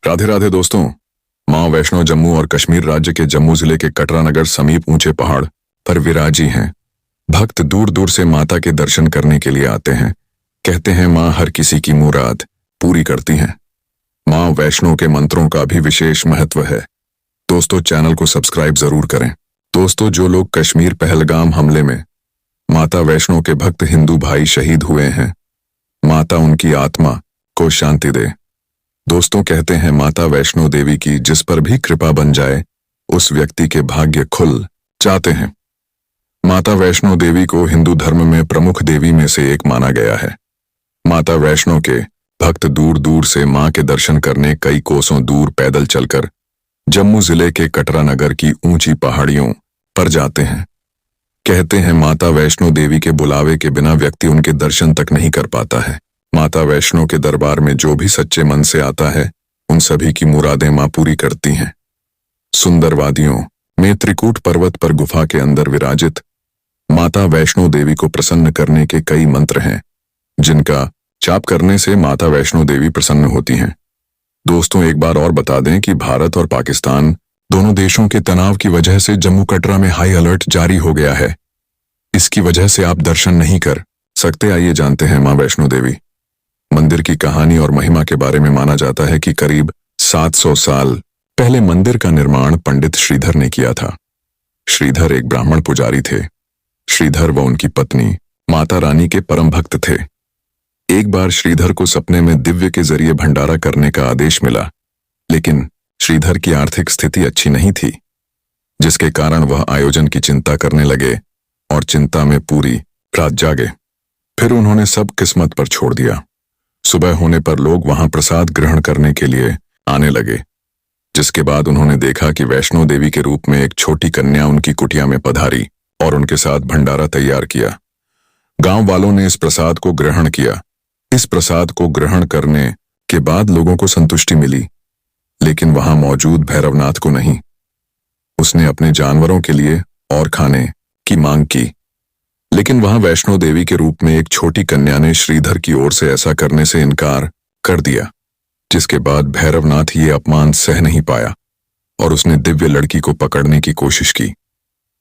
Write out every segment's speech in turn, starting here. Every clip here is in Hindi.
राधे राधे दोस्तों। मां वैष्णो जम्मू और कश्मीर राज्य के जम्मू जिले के कटरा नगर समीप ऊंचे पहाड़ पर विराजी हैं। भक्त दूर दूर से माता के दर्शन करने के लिए आते हैं। कहते हैं मां हर किसी की मुराद पूरी करती हैं। मां वैष्णो के मंत्रों का भी विशेष महत्व है। दोस्तों चैनल को सब्सक्राइब जरूर करें। दोस्तों जो लोग कश्मीर पहलगाम हमले में माता वैष्णो के भक्त हिंदू भाई शहीद हुए हैं, माता उनकी आत्मा को शांति दे। दोस्तों कहते हैं माता वैष्णो देवी की जिस पर भी कृपा बन जाए उस व्यक्ति के भाग्य खुल जाते हैं। माता वैष्णो देवी को हिंदू धर्म में प्रमुख देवी में से एक माना गया है। माता वैष्णो के भक्त दूर दूर से मां के दर्शन करने कई कोसों दूर पैदल चलकर जम्मू जिले के कटरा नगर की ऊंची पहाड़ियों पर जाते हैं। कहते हैं माता वैष्णो देवी के बुलावे के बिना व्यक्ति उनके दर्शन तक नहीं कर पाता है। माता वैष्णो के दरबार में जो भी सच्चे मन से आता है उन सभी की मुरादें मां पूरी करती हैं। सुंदर वादियों में त्रिकूट पर्वत पर गुफा के अंदर विराजित माता वैष्णो देवी को प्रसन्न करने के कई मंत्र हैं, जिनका जाप करने से माता वैष्णो देवी प्रसन्न होती हैं। दोस्तों एक बार और बता दें कि भारत और पाकिस्तान दोनों देशों के तनाव की वजह से जम्मू कटरा में हाई अलर्ट जारी हो गया है। इसकी वजह से आप दर्शन नहीं कर सकते। आइए जानते हैं मां वैष्णो देवी मंदिर की कहानी और महिमा के बारे में। माना जाता है कि करीब 700 साल पहले मंदिर का निर्माण पंडित श्रीधर ने किया था। श्रीधर एक ब्राह्मण पुजारी थे। श्रीधर व उनकी पत्नी माता रानी के परम भक्त थे। एक बार श्रीधर को सपने में दिव्य के जरिए भंडारा करने का आदेश मिला, लेकिन श्रीधर की आर्थिक स्थिति अच्छी नहीं थी, जिसके कारण वह आयोजन की चिंता करने लगे और चिंता में पूरी रात जागे। फिर उन्होंने सब किस्मत पर छोड़ दिया। सुबह होने पर लोग वहां प्रसाद ग्रहण करने के लिए आने लगे, जिसके बाद उन्होंने देखा कि वैष्णो देवी के रूप में एक छोटी कन्या उनकी कुटिया में पधारी और उनके साथ भंडारा तैयार किया। गांव वालों ने इस प्रसाद को ग्रहण किया। इस प्रसाद को ग्रहण करने के बाद लोगों को संतुष्टि मिली, लेकिन वहां मौजूद भैरवनाथ को नहीं। उसने अपने जानवरों के लिए और खाने की मांग की, लेकिन वहां वैष्णो देवी के रूप में एक छोटी कन्या ने श्रीधर की ओर से ऐसा करने से इनकार कर दिया, जिसके बाद भैरवनाथ ये अपमान सह नहीं पाया और उसने दिव्य लड़की को पकड़ने की कोशिश की,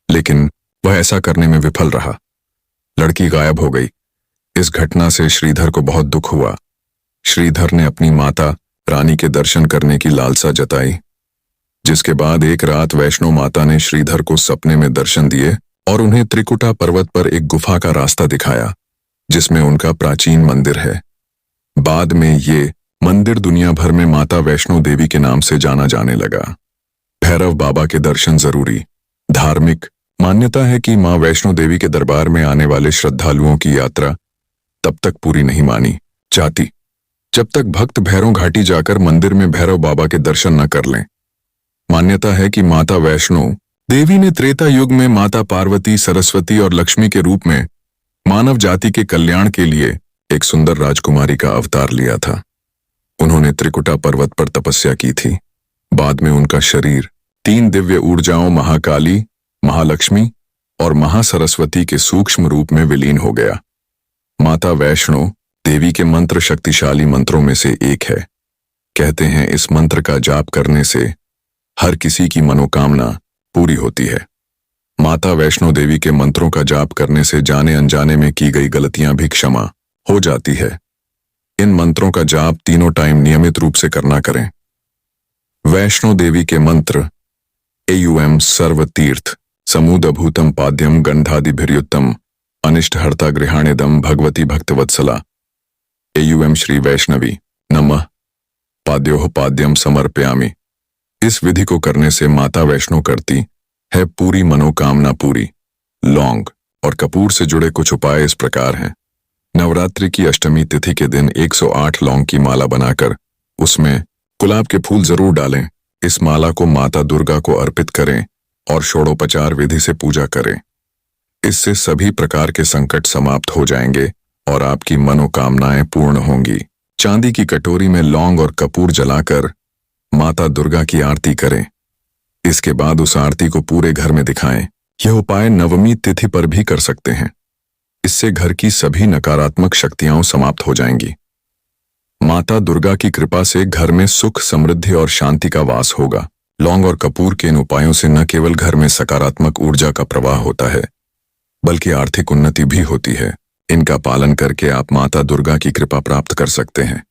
लेकिन वह ऐसा करने में विफल रहा। लड़की गायब हो गई। इस घटना से श्रीधर को बहुत दुख हुआ। श्रीधर ने अपनी माता रानी के दर्शन करने की लालसा जताई, जिसके बाद एक रात वैष्णो माता ने श्रीधर को सपने में दर्शन दिए और उन्हें त्रिकुटा पर्वत पर एक गुफा का रास्ता दिखाया, जिसमें उनका प्राचीन मंदिर है। बाद में ये मंदिर दुनिया भर में माता वैष्णो देवी के नाम से जाना जाने लगा। भैरव बाबा के दर्शन जरूरी। धार्मिक मान्यता है कि मां वैष्णो देवी के दरबार में आने वाले श्रद्धालुओं की यात्रा तब तक पूरी नहीं मानी जाती जब तक भक्त भैरव घाटी जाकर मंदिर में भैरव बाबा के दर्शन न कर लें। मान्यता है कि माता वैष्णो देवी ने त्रेता युग में माता पार्वती, सरस्वती और लक्ष्मी के रूप में मानव जाति के कल्याण के लिए एक सुंदर राजकुमारी का अवतार लिया था। उन्होंने त्रिकुटा पर्वत पर तपस्या की थी। बाद में उनका शरीर 3 दिव्य ऊर्जाओं महाकाली, महालक्ष्मी और महासरस्वती के सूक्ष्म रूप में विलीन हो गया। माता वैष्णो देवी के मंत्र शक्तिशाली मंत्रों में से एक है। कहते हैं इस मंत्र का जाप करने से हर किसी की मनोकामना पूरी होती है। माता वैष्णो देवी के मंत्रों का जाप करने से जाने अनजाने में की गई गलतियां भी क्षमा हो जाती है। इन मंत्रों का जाप तीनों टाइम नियमित रूप से करना करें। वैष्णो देवी के मंत्र एयुएम सर्वतीर्थ समूदभूतम पाद्यम गंधादिभिर्युक्तम अनिष्टहर्ता गृहाणेदम भगवती भक्तवत्सला एयुएम श्री वैष्णवी नमः पाद्योः पाद्यम समर्पयामि। इस विधि को करने से माता वैष्णो करती है पूरी मनोकामना पूरी। लौंग और कपूर से जुड़े कुछ उपाय इस प्रकार हैं। नवरात्रि की अष्टमी तिथि के दिन 108 लौंग की माला बनाकर उसमें गुलाब के फूल जरूर डालें। इस माला को माता दुर्गा को अर्पित करें और षोडोपचार विधि से पूजा करें। इससे सभी प्रकार के संकट समाप्त हो जाएंगे और आपकी मनोकामनाएं पूर्ण होंगी। चांदी की कटोरी में लौंग और कपूर जलाकर माता दुर्गा की आरती करें। इसके बाद उस आरती को पूरे घर में दिखाएं। यह उपाय नवमी तिथि पर भी कर सकते हैं। इससे घर की सभी नकारात्मक शक्तियां समाप्त हो जाएंगी। माता दुर्गा की कृपा से घर में सुख, समृद्धि और शांति का वास होगा। लौंग और कपूर के इन उपायों से न केवल घर में सकारात्मक ऊर्जा का प्रवाह होता है, बल्कि आर्थिक उन्नति भी होती है। इनका पालन करके आप माता दुर्गा की कृपा प्राप्त कर सकते हैं।